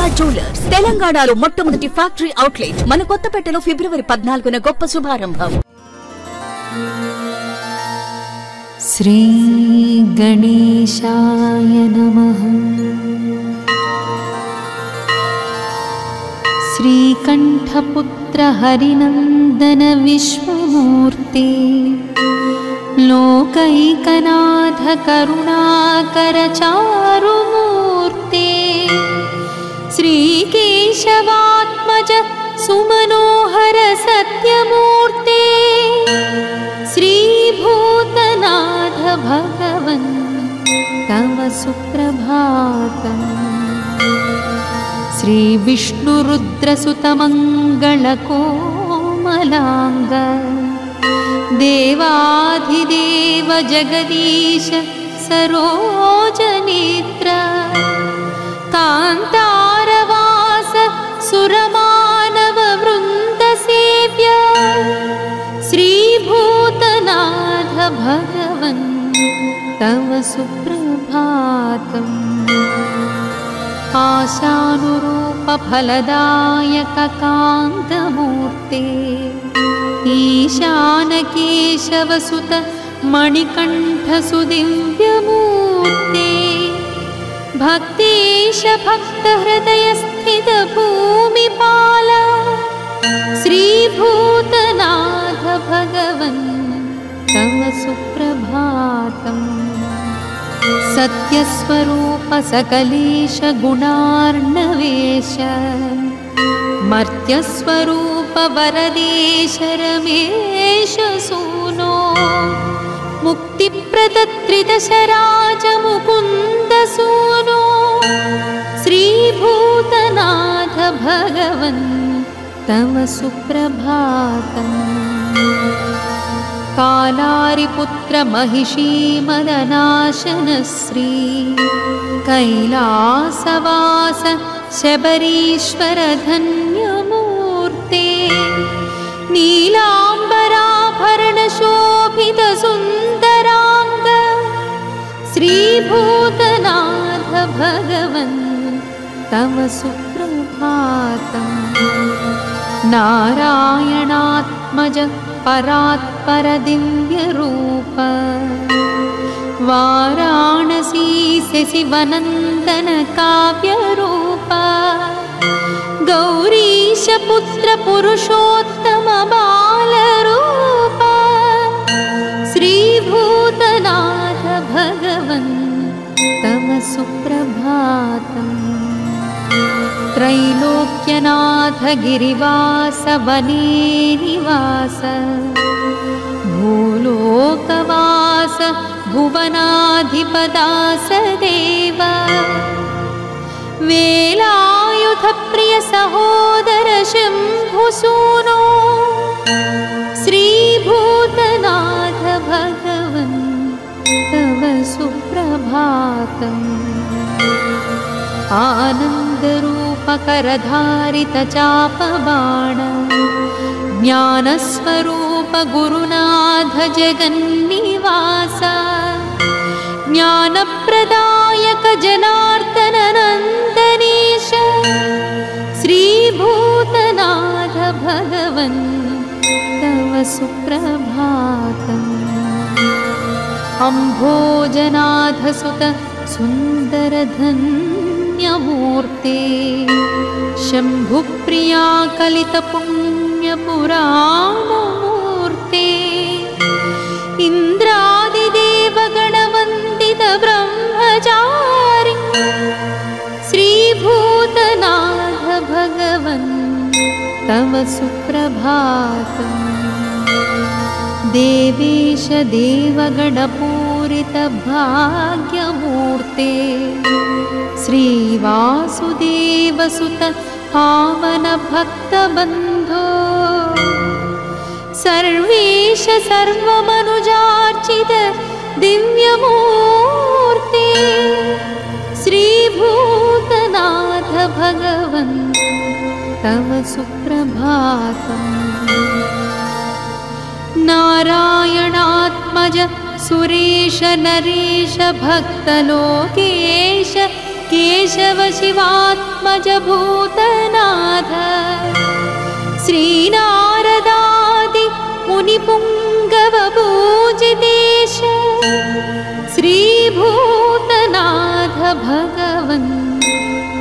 Durga jewellers తెలంగాణలో మొట్టమొదటి factory outlet మన కొత్తపేటలో ఫిబ్రవరి 14న గొప్ప శుభారంభం. శ్రీ గణేశాయ నమః. శ్రీకంఠపుత్ర హరినందన విశ్వమూర్తి లోకైకనాథ కరుణాకర చారుమూర్తి श्रीकेशवात्मज सुमनोहर सत्यमूर्ते श्रीभूतनाथ भगवन् तव सुप्रभातम्. श्रीविष्णुरुद्रसुतमङ्गलकोमलाङ्ग देवाधिदेव जगदीश सरोजनेत्र कान्तारवास सुरमानव वृन्द सेव्य श्रीभूतनाथ भगवन् तव सुप्रभातम्. आशानुरूप फलदायक कान्तमूर्ते ईशानकेशवसुत मणिकण्ठ सुदिव्यमूर्ते भक्तेश भक्तहृदय स्थित भूमिपाल श्रीभूतनाथ भगवन् तव सुप्रभातम्. सत्यस्वरूप सकलेश गुणार्णवेश मर्त्यस्वरूप वरदेश रमेश सूनो मुक्तिप्रदत्रिदशराज मुकुन्द सूनो श्रीभूतनाथ भगवन् तव सुप्रभातम्. कालारिपुत्र महिषी मदनाशन श्री कैलासवास शबरीश्वर धन्यमूर्ते नीलाम्बराभरण शोभित सुन्दरांग श्रीभूतनाथ भगवन् तव सुप्रभातम्. नारायणात्मज परात्पर दिव्य रूप वाराणसी शशिवनन्दन काव्य रूप गौरीश पुत्र पुरुषोत्तम बालरूप श्रीभूतनाथ भगवन् तव सुप्रभातम्. त्रैलोक्यनाथ गिरिवास वने निवास भूलोकवास भुवनाधिपदास देव वेलायुध प्रिय सहोदर शम्भुसूनो श्रीभूतनाथ भगवन् तव सुप्रभातम्. आनन्दरूप करधारित चापबाण ज्ञानस्वरूप गुरुनाथ जगन्निवास ज्ञानप्रदायक जनार्दन नन्दनेश श्रीभूतनाथ भगवन् तव सुप्रभातम्. अम्भोजनाथ सुत सुन्दर धन्यमूर्ते शम्भुप्रिया कलित पुण्यपुराणमूर्ते इन्द्रादिदेव गणवन्दित ब्रह्मचारि श्रीभूतनाथ भगवन् तव सुप्रभातम्. देवेश देवगणपूरित भाग्यमूर्ते श्रीवासुदेव सुत पावन भक्तबन्धो सर्वेश सर्वमनुजार्चित दिव्यमूर्ते श्रीभूतनाथ भगवन् तव सुप्रभातम्. नारायणात्मज सुरेश नरेश भक्तलोकेश केशव शिवात्मज भूतनाथ श्रीनारदादि मुनिपुङ्गव पूजितेश श्रीभूतनाथ भगवन्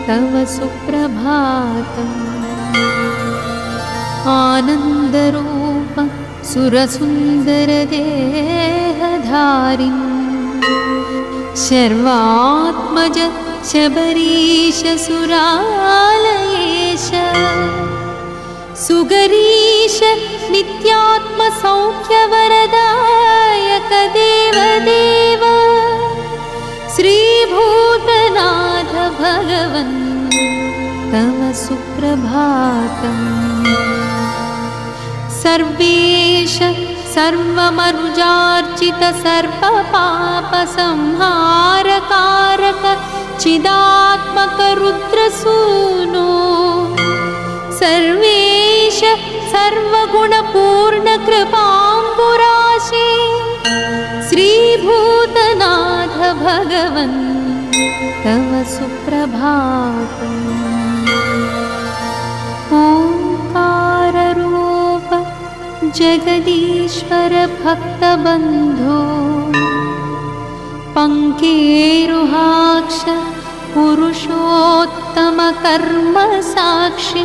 तव सुप्रभातम् आनन्दरूप सुरसुन्दरदेहधारिन् शर्वात्मज शबरीश सुरालयेश सुगरीश नित्यात्मसौख्यवरदायक देवदेव श्रीभूतनाथ भगवन् तव सुप्रभातम् सर्वेश सर्वमनुजार्चित सर्वपापसंहारकारक चिदात्मक रुद्रसूनो सर्वेश सर्वगुणपूर्ण कृपाम्बुराशे श्रीभूतनाथ भगवन् तव सुप्रभातम् ओंकाररूप जगदीश्वर भक्तबन्धो पङ्केरुहाक्ष पुरुषोत्तम कर्म साक्षी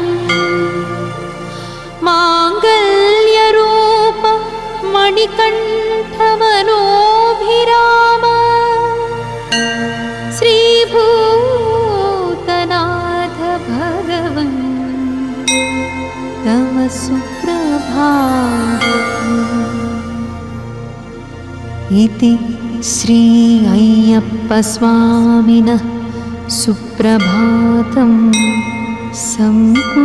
माङ्गल्यरूप मणिकण्ठ मनोभिराम श्रीभूतनाथ भगवन् तव सुप्रभातम् इति श्री अय्यप्पस्वामिनः सुप्रभातं सम्पूर्णम्।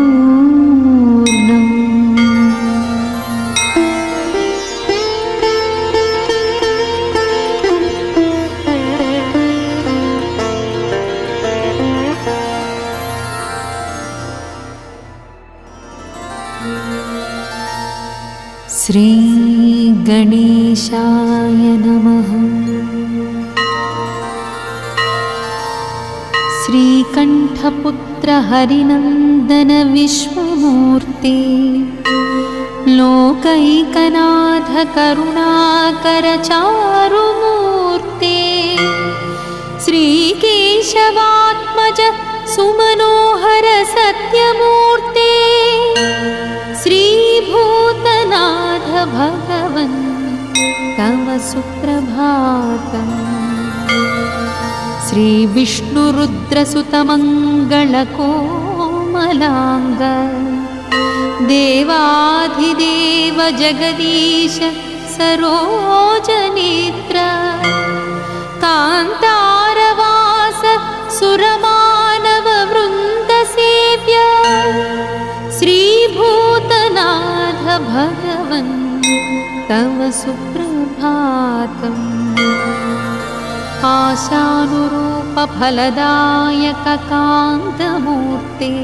श्री गणेशाय नमः। श्रीकण्ठपुत्र हरिनन्दन विश्वमूर्ते लोकैकनाथ करुणाकर चारुमूर्ते श्रीकेशवात्मज सुमनोहर सत्यमूर्ते श्रीभूतनाथ भगवन् तव सुप्रभातम्। श्रीविष्णुरुद्रसुतमङ्गलकोमलाङ्ग देवाधिदेव जगदीश सरोजनेत्र कान्तारवास सुरमानववृन्दसेव्य श्रीभूतनाथ भगवन् तव सुप्रभातम्। आशानुरूप फलदायक कान्तमूर्ते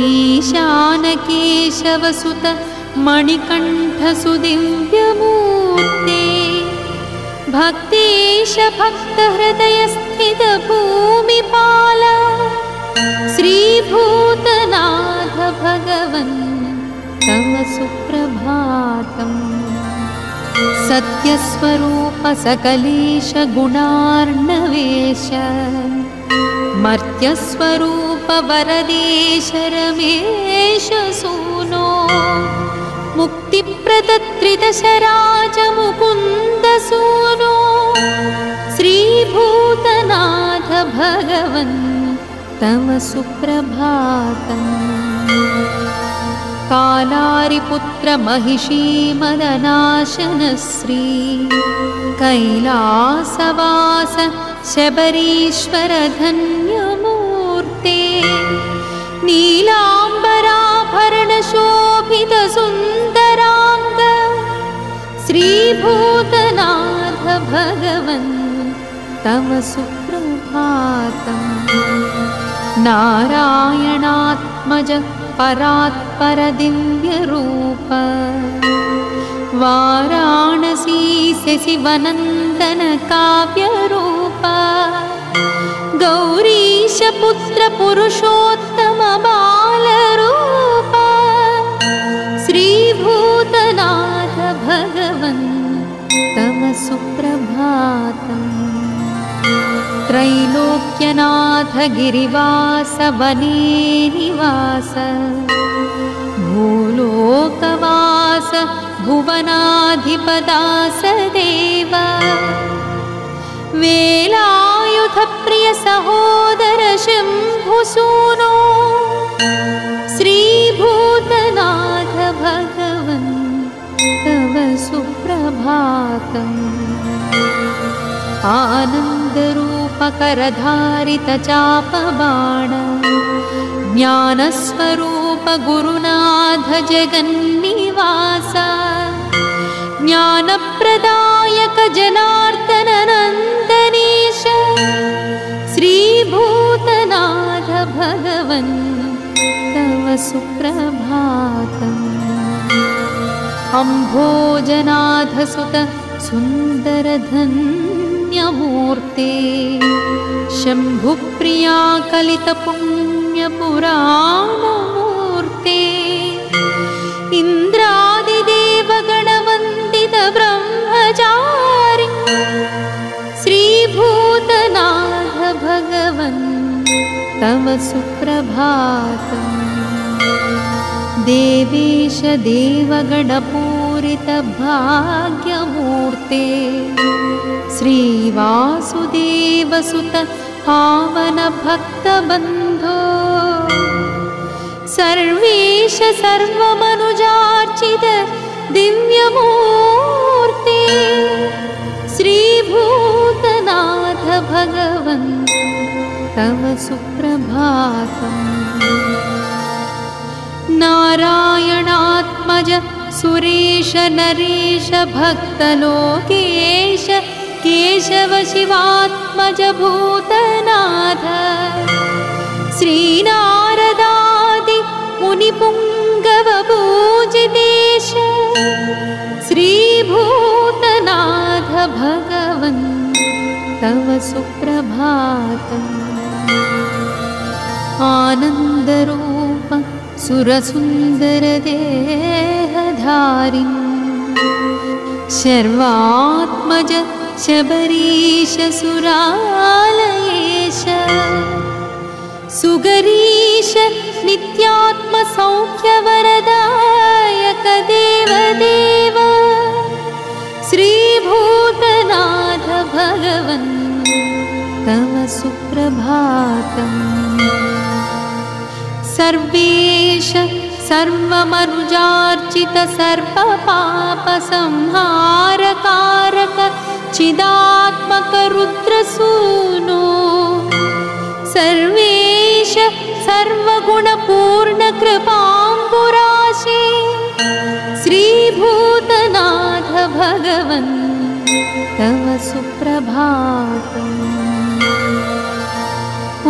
ईशानकेशवसुत मणिकण्ठ सुदिव्यमूर्ते भक्तेश भक्तहृदयस्थित भूमिपाल श्रीभूतनाथ भगवन् तव सुप्रभातम्। सत्यस्वरूप सकलेश गुणार्णवेश मर्त्यस्वरूप वरदेश रमेश सूनो मुक्तिप्रदत्रिदशराज मुकुन्द सूनो श्रीभूतनाथ भगवन् तव सुप्रभातम्। कालारिपुत्र महिषी मदनाशन श्री कैलासवास शबरीश्वर धन्यमूर्ते नीलाम्बराभरण शोभित सुन्दरांग श्रीभूतनाथ भगवन् तव सुप्रभातम्। नारायणात्मज परात्पर दिव्यरूप वाराणसी शशिवनन्दन काव्यरूप गौरीश पुत्र पुरुषोत्तम बालरूप श्रीभूतनाथ भगवन् तव सुप्रभातम्। त्रैलोक्यनाथ गिरिवास वने निवास भूलोकवास भुवनाधिपदास देव वेलायुध प्रिय सहोदर शम्भुसूनो श्रीभूतनाथ भगवन् तव सुप्रभातम्। आनन्दरूपकरधारित चापबाण ज्ञानस्वरूप गुरुनाथ जगन्निवास ज्ञानप्रदायक जनार्दन नन्दनीश श्रीभूतनाथ भगवन् तव सुप्रभातम्। अम्भोजनाथ सुत सुन्दर धन्यमूर्ते शम्भुप्रिया कलित पुण्यपुराणमूर्ते इन्द्रादिदेव गणवन्दित ब्रह्मचारि श्रीभूतनाथ भगवन् तव सुप्रभातम्। देवेश देवगणपूरित भाग्यमूर्ते श्रीवासुदेव सुत पावन भक्तबन्धो सर्वेश सर्वमनुजार्चित दिव्यमूर्ते श्रीभूतनाथ भगवन् तव सुप्रभातम्। नारायणात्मज सुरेश नरेश भक्तलोकेश केशव शिवात्मज भूतनाथ श्रीनारदादि मुनिपुङ्गव पूजितेश श्रीभूतनाथ भगवन् तव सुप्रभातम्। आनन्दरूप सुरसुन्दर देहधारिन् शर्वात्मज शबरीश सुरालयेश सुगरीश नित्यात्म सौख्यवरदायक देवदेव श्रीभूतनाथ भगवन् तव सुप्रभातम्। सर्वेश सर्वमनुजार्चित सर्वपापसंहारकारक चिदात्मक रुद्रसूनो सर्वेश सर्वगुणपूर्ण कृपाम्बुराशे श्रीभूतनाथ भगवन् तव सुप्रभातम्।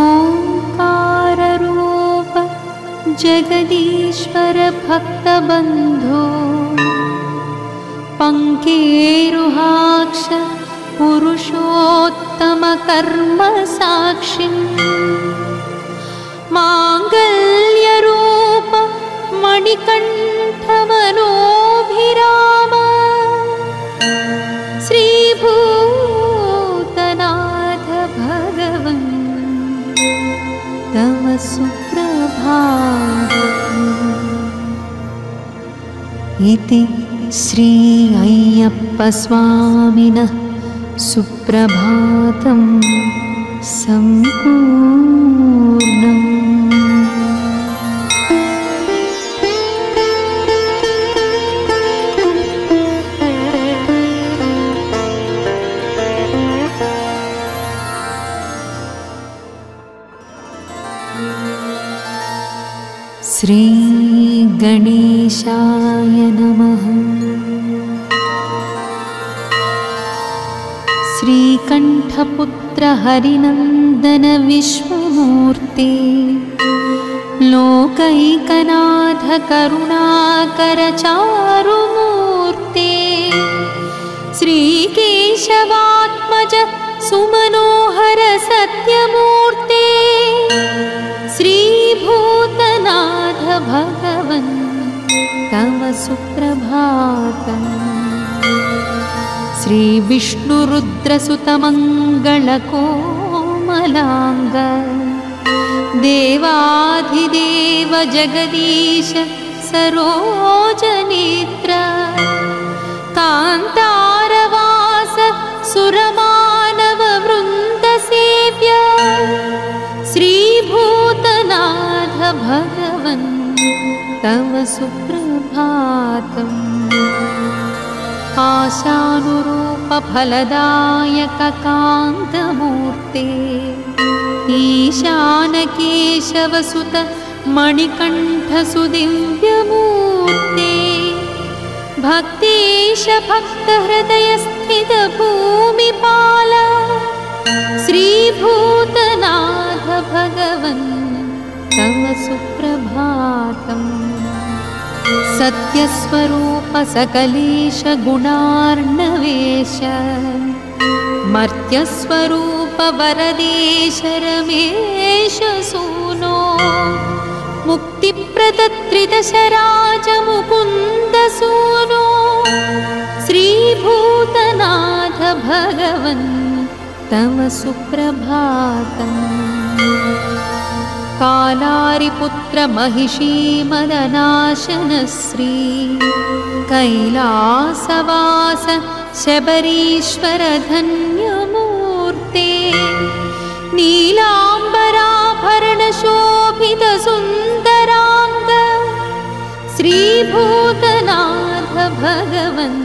ओंकाररूप जगदीश्वर भक्तबन्धो पङ्केरुहाक्ष पुरुषोत्तम कर्म साक्षी माङ्गल्यरूप मणिकण्ठ मनोभिराम श्रीभूतनाथ भगवन् तव सुप्रभातम्। इति श्री अय्यप्प स्वामिनः सुप्रभातं सम्पूर्णम्। श्री गणेशाय नमः। श्रीकण्ठपुत्र हरिनन्दन विश्वमूर्ते लोकैकनाथ करुणाकर चारुमूर्ते श्रीकेशवात्मज सुमनोहर सत्यमूर्ते श्रीभूतनाथ भगवन् तव सुप्रभातम्। श्रीविष्णुरुद्रसुतमङ्गलकोमलाङ्ग देवाधिदेव जगदीश सरोजनेत्र कान्तारवास सुरमानववृन्दसेव्य श्रीभूतनाथ भगवन् तव सुप्रभातम्। आशानुरूपफलदायककान्तमूर्ते ईशानकेशवसुत मणिकण्ठसुदिव्यमूर्ते भक्तेश भक्तहृदयस्थितभूमिपाल श्रीभूतनाथ भगवन् तव सुप्रभातम्। सत्यस्वरूप सकलेश गुणार्णवेश मर्त्यस्वरूप वरदेश रमेश सूनो मुक्तिप्रदत्रिदशराज मुकुन्द सूनो श्रीभूतनाथ भगवन् तव सुप्रभातम्। कालारिपुत्र महिषीमदनाशनश्री कैलासवास शबरीश्वर धन्यमूर्ते नीलाम्बराभरणशोभित सुन्दराङ्ग श्रीभूतनाथ भगवन्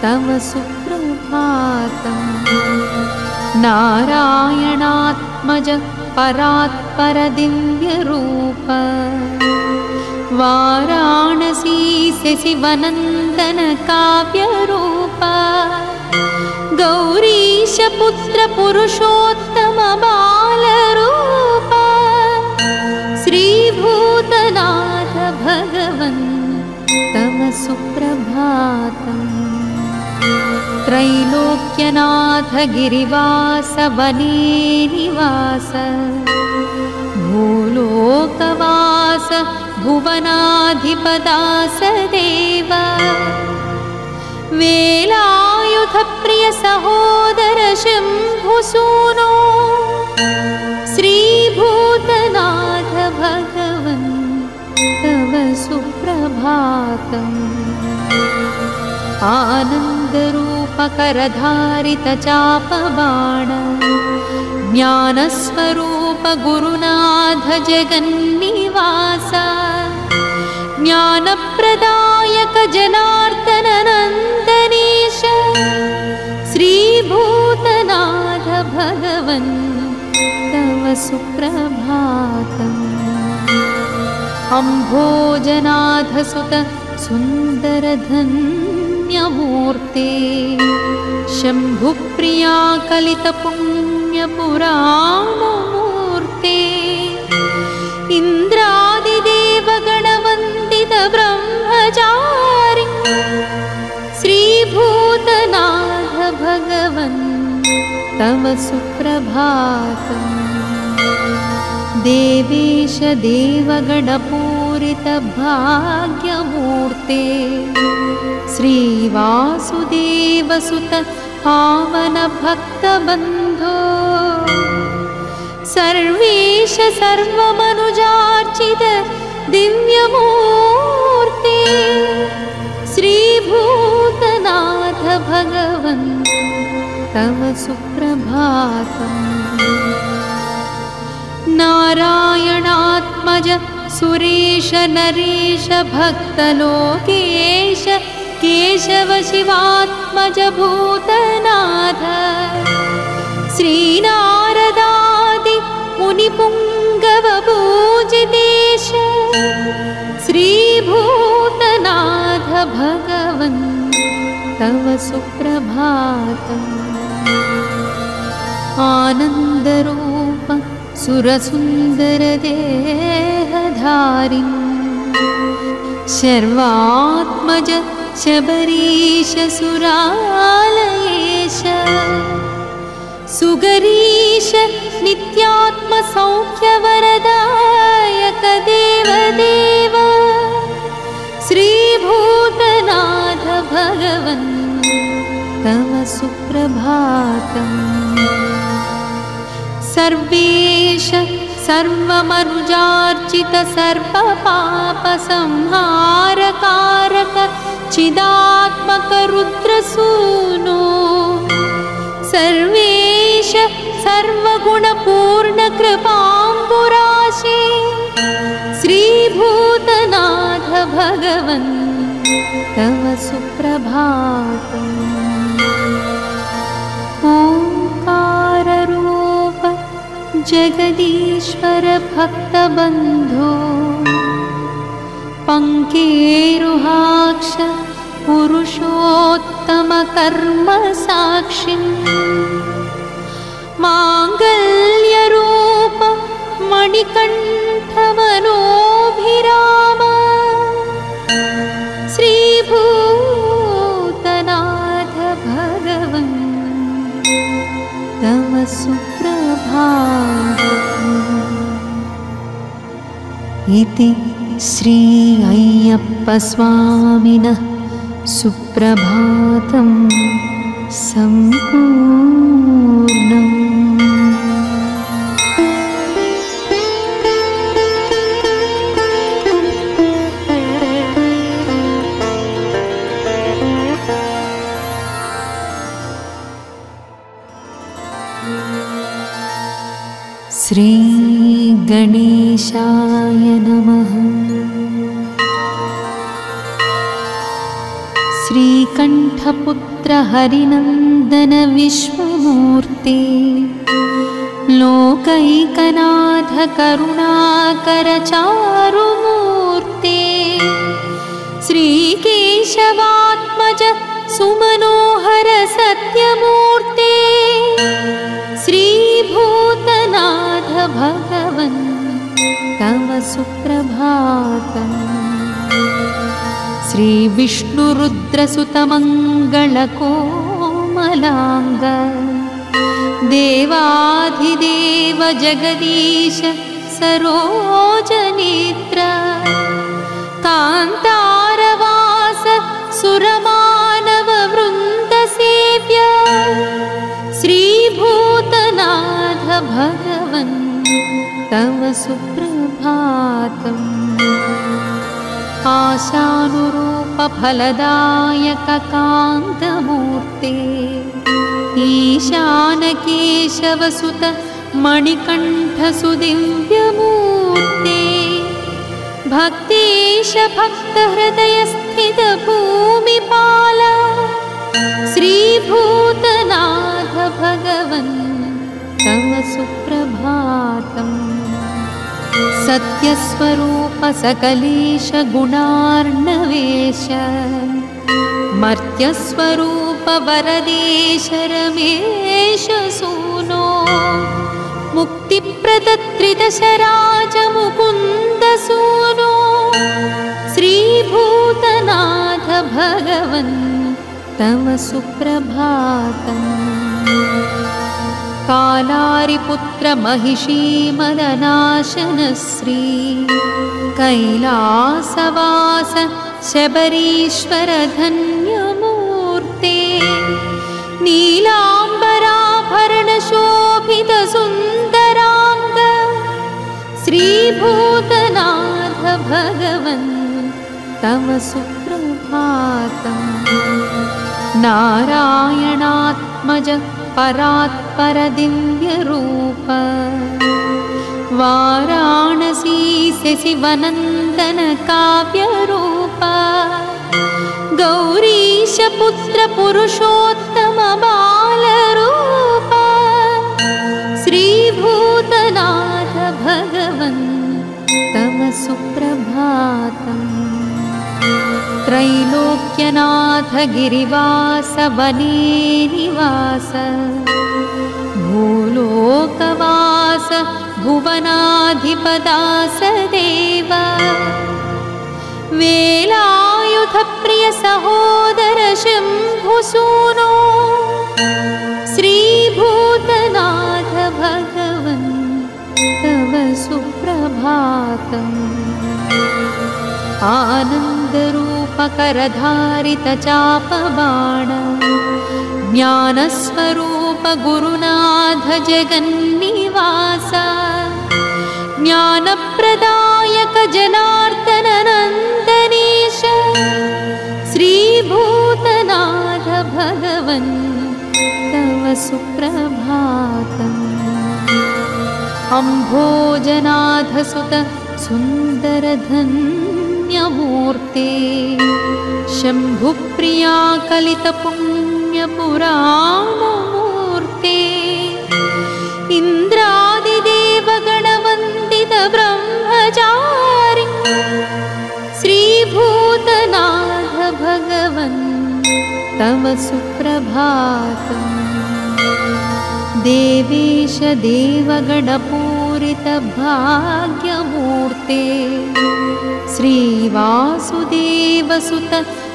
तव सुप्रभातम्। नारायणात्मज परात्पर दिव्यरूप वाराणसी शशिवनन्दन काव्यरूप गौरीश पुत्र पुरुषोत्तम बालरूप श्रीभूतनाथ भगवन् तव सुप्रभातम्। त्रैलोक्यनाथ गिरिवास वने निवास भूलोकवास भुवनाधिपदास देव वेलायुध प्रिय सहोदर शम्भुसूनो श्रीभूतनाथ भगवन् तव सुप्रभातम्। आनन्दरूपकरधारित चापबाण ज्ञानस्वरूप गुरुनाथ जगन्निवास ज्ञानप्रदायक जनार्दन नन्दनेश श्रीभूतनाथ भगवन् तव सुप्रभातम्। अम्भोजनाथ सुत सुन्दर धन्यमूर्ते शम्भुप्रिया कलित पुण्यपुराणमूर्ते इन्द्रादिदेव गणवन्दित ब्रह्मचारि श्रीभूतनाथ भगवन् तव सुप्रभातम्। देवेश देवगणपूरित भाग्यमूर्ते श्रीवासुदेव सुत पावन भक्तबन्धो सर्वेश सर्वमनुजार्चित दिव्यमूर्ते श्रीभूतनाथ भगवन् तव सुप्रभातम्। नारायणात्मज सुरेश नरेश भक्तलोकेश केशव शिवात्मज भूतनाथ श्रीनारदादि मुनिपुङ्गव पूजितेश श्रीभूतनाथ भगवन् तव सुप्रभातम्। आनन्दरूप सुरसुन्दर देहधारिन् शर्वात्मज शबरीश सुरालयेश सुगरीश नित्यात्मसौख्यवरदायक देवदेव श्रीभूतनाथ भगवन् तव सुप्रभातम्। सर्वेश सर्वमनुजार्चित सर्वपापसंहारकारक चिदात्मक रुद्रसूनो सर्वेश सर्वगुणपूर्ण कृपाम्बुराशे श्रीभूतनाथ भगवन् तव सुप्रभातम्। ओंकाररूप जगदीश्वर भक्तबन्धो पंकेरुहाक्ष पुरुषोत्तम कर्म साक्षी मांगल्यरूप मणिकण्ठ मनोभिराम श्रीभूतनाथ भगवन् तव सुप्रभातम्। इति श्री अय्यप्प स्वामिनः सुप्रभातं सम्पूर्णम्। श्री गणेशाय नमः। श्रीकण्ठपुत्र हरिनन्दन विश्वमूर्ते लोकैकनाथ करुणाकर चारुमूर्ते श्रीकेशवात्मज सुमनोहर सत्यमूर्ते श्रीभूतनाथ भगवन् तव सुप्रभातम्। श्री विष्णुरुद्रसुतमङ्गलकोमलाङ्ग देवाधिदेव जगदीश सरोजनेत्र कान्तारवास सुरमानव वृन्दसेव्य श्रीभूतनाथ भगवन् तव सुप्रभातम्। आशानुरूप फलदायक कान्तमूर्ते ईशानकेशवसुत मणिकण्ठ सुदिव्यमूर्ते भक्तेश भक्तहृदयस्थित भूमिपाल श्रीभूतनाथ भगवन् तव सुप्रभातम्। सत्यस्वरूप सकलेश गुणार्णवेश मर्त्यस्वरूप वरदेश रमेश सूनो मुक्तिप्रदत्रिदशराज मुकुन्द सूनो श्रीभूतनाथ भगवन् तव सुप्रभातम्। कालारिपुत्र महिषी मदनाशन श्री कैलासवास शबरीश्वर धन्यमूर्ते नीलाम्बराभरण शोभित सुन्दरांग श्रीभूतनाथ भगवन् तव सुप्रभातम्। नारायणात्मज परात्पर दिव्य रूप वाराणसी शशिवनन्दन काव्य रूप गौरीश पुत्र पुरुषोत्तम बाल रूप श्रीभूतनाथ भगवन् तव सुप्रभातम्। त्रैलोक्यनाथ गिरिवास वने निवास भूलोकवास भुवनाधिपदास देव वेलायुध प्रिय सहोदर शम्भुसूनो श्रीभूतनाथ सुप्रभातम् आनन्दरूपकरधारितचापबाण ज्ञानस्वरूप गुरुनाथ जगन्निवास ज्ञानप्रदायक जनार्दन नन्दनेश श्रीभूतनाथ भगवन् तव सुप्रभातम् अम्भोजनाथ सुत सुन्दरधन्यमूर्ते शम्भुप्रिया कलितपुण्यपुराणमूर्ते इन्द्रादिदेवगणवन्दित ब्रह्मचारि श्रीभूतनाथ भगवन् तव सुप्रभातम् देवेश देवगणपूरित भाग्यमूर्ते श्रीवासुदेवसुत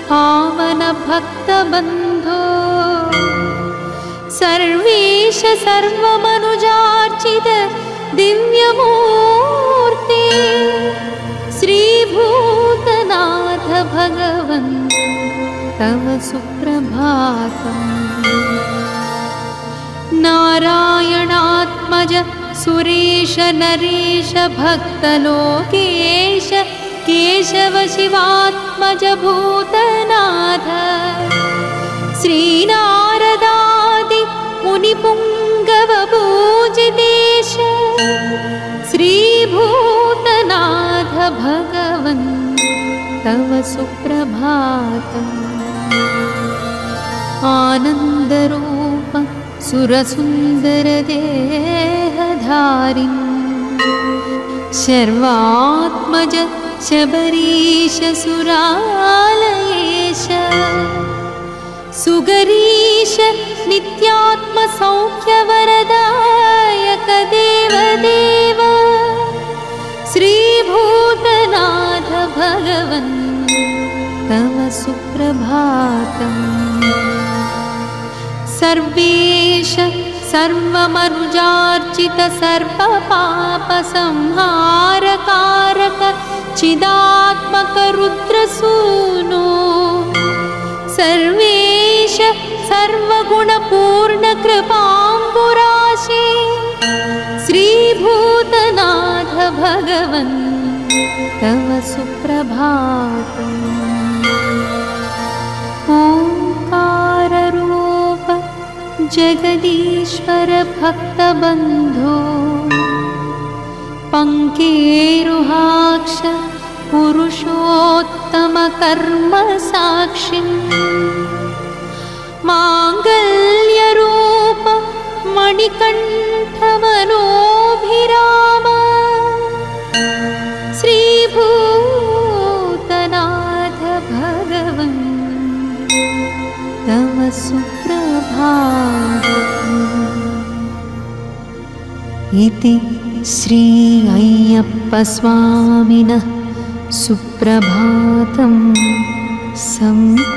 पावन भक्तबन्धो सर्वेश सर्वमनुजार्चित दिव्यमूर्ते श्रीभूतनाथ भगवन् तव सुप्रभातम् नारायणात्मज सुरेश नरेश भक्तलोकेश केशव शिवात्मज भूतनाथ श्रीनारदादि मुनिपुङ्गव पूजितेश श्रीभूतनाथ भगवन् तव सुप्रभातम् आनन्दरूप सुरसुन्दरदेहधारिन् शर्वात्मज शबरीश सुरालयेश सुगरीश नित्यात्मसौख्यवरदायक देवदेव श्रीभूतनाथ भगवन् तव सुप्रभातम् सर्वेश सर्वमनुजार्चित सर्वपापसंहारकारक चिदात्मक रुद्रसूनो सर्वेश सर्वगुणपूर्ण कृपाम्बुराशे श्रीभूतनाथ भगवन् तव सुप्रभातम् ओंकाररूप जगदीश्वर भक्तबन्धो पङ्केरुहाक्ष पुरुषोत्तम कर्म साक्षिन् माङ्गल्यरूप मणिकण्ठ मनोभिराम श्रीभूतनाथ भगवन् तव सुप्रभातम् इति श्री अय्यप्पस्वामिनः सुप्रभातं सम्पूर्णम्।